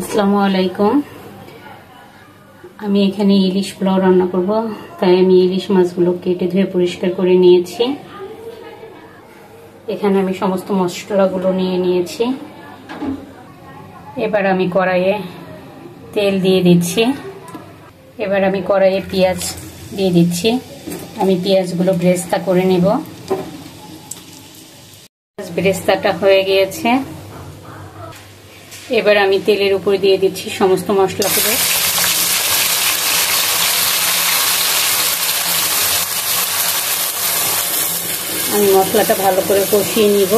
আসসালামু আলাইকুম। আমি এখানে ইলিশ পোলাও রান্না করব, তাই আমি ইলিশ মাছগুলো কেটে ধুয়ে পরিষ্কার করে নিয়েছি। এখানে আমি সমস্ত মশলাগুলো নিয়ে নিয়েছি। এবার আমি কড়াইয়ে তেল দিয়ে দিচ্ছি। এবার আমি কড়াইয়ে পেঁয়াজ দিয়ে দিচ্ছি। আমি পেঁয়াজগুলো ব্রেস্তা করে নেব। ব্রেস্তাটা হয়ে গিয়েছে। এবার আমি তেলের উপর দিয়ে দিচ্ছি সমস্ত মশলাগুলো। আমি মশলাটা ভালো করে কষিয়ে নিব।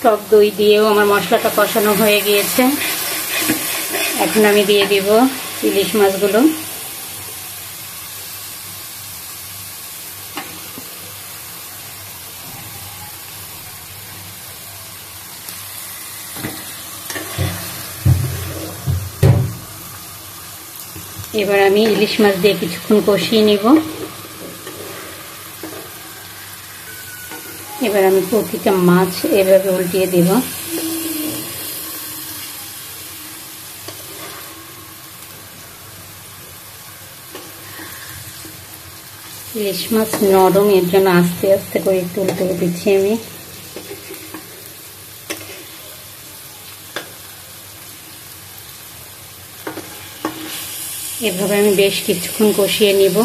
টক দই দিয়েও আমার মশলাটা কষানো হয়ে গিয়েছে। এখন আমি দিয়ে দিব ইলিশ মাছগুলো। এবার আমি ইলিশ মাছ দিয়ে কিছুক্ষণ কষিয়ে নিব। এবার আমি প্রতিটা মাছ এভাবে উল্টিয়ে দেব। ইলিশ মাছ নরম, এর জন্য আস্তে আস্তে করে একটু উল্টে দিচ্ছি আমি। এভাবে আমি বেশ কিছুক্ষণ কষিয়ে নিব।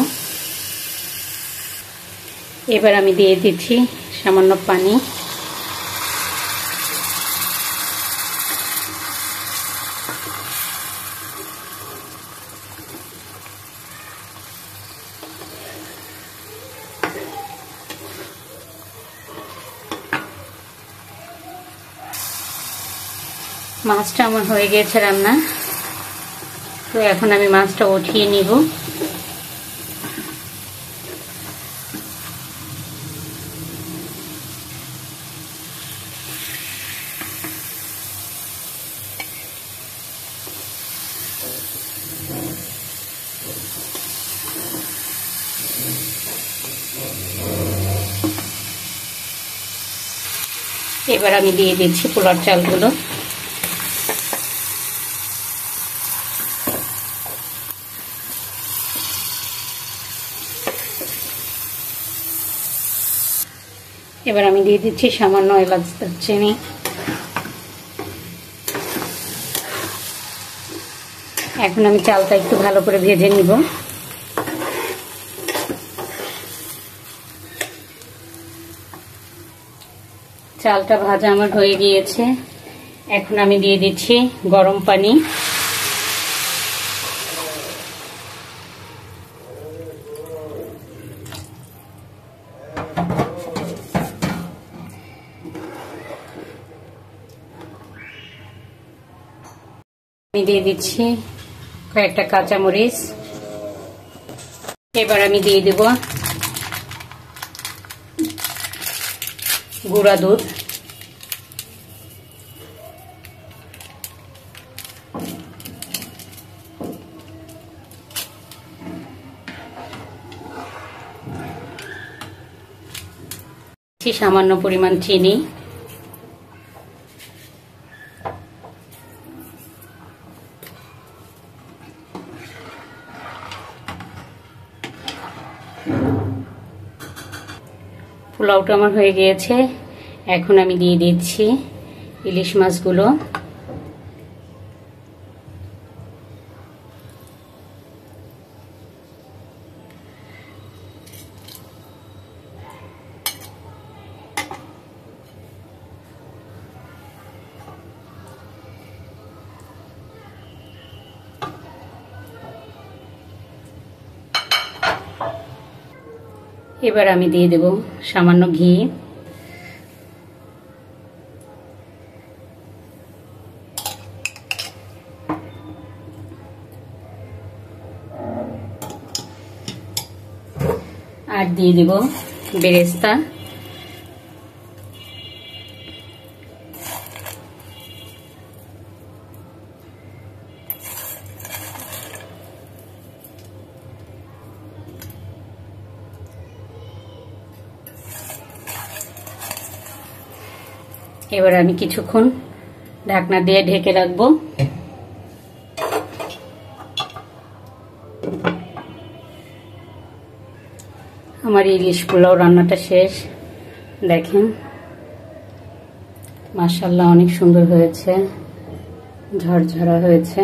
এবার আমি দিয়ে দিচ্ছি সামান্য পানি। মাছটা আমার হয়ে গেছে রান্না, তো এখন আমি মাছটা উঠিয়ে নিব। এবার আমি দিয়ে দিচ্ছি পোলার চালগুলো। এবার আমি দিয়ে দিচ্ছি সামান্য এলাচ দারচিনি। এখন আমি চালটা একটু ভালো করে ভেজে নিব। চালটা ভাজা আমার হয়ে গিয়েছে। এখন আমি দিয়ে দিচ্ছি গরম পানি। আমি দিয়ে দিচ্ছি কয়েকটা কাঁচামরিচ। এবার আমি দিয়ে দেব গুঁড়া দুধ। সামান্য পরিমাণ চিনি। পোলাওটা আমার হয়ে গিয়েছে। এখন আমি দিয়ে দিচ্ছি ইলিশ মাছগুলো। এবার আমি দিয়ে দেব সামান্য ঘি। আর দিয়ে দেব বেরেস্তা। এবার আমি কিছুক্ষণ ঢাকনা দিয়ে ঢেকে রাখবো। আমার ইলিশ পোলাও রান্নাটা শেষ। দেখেন মাশাআল্লাহ অনেক সুন্দর হয়েছে, ঝরঝরা হয়েছে।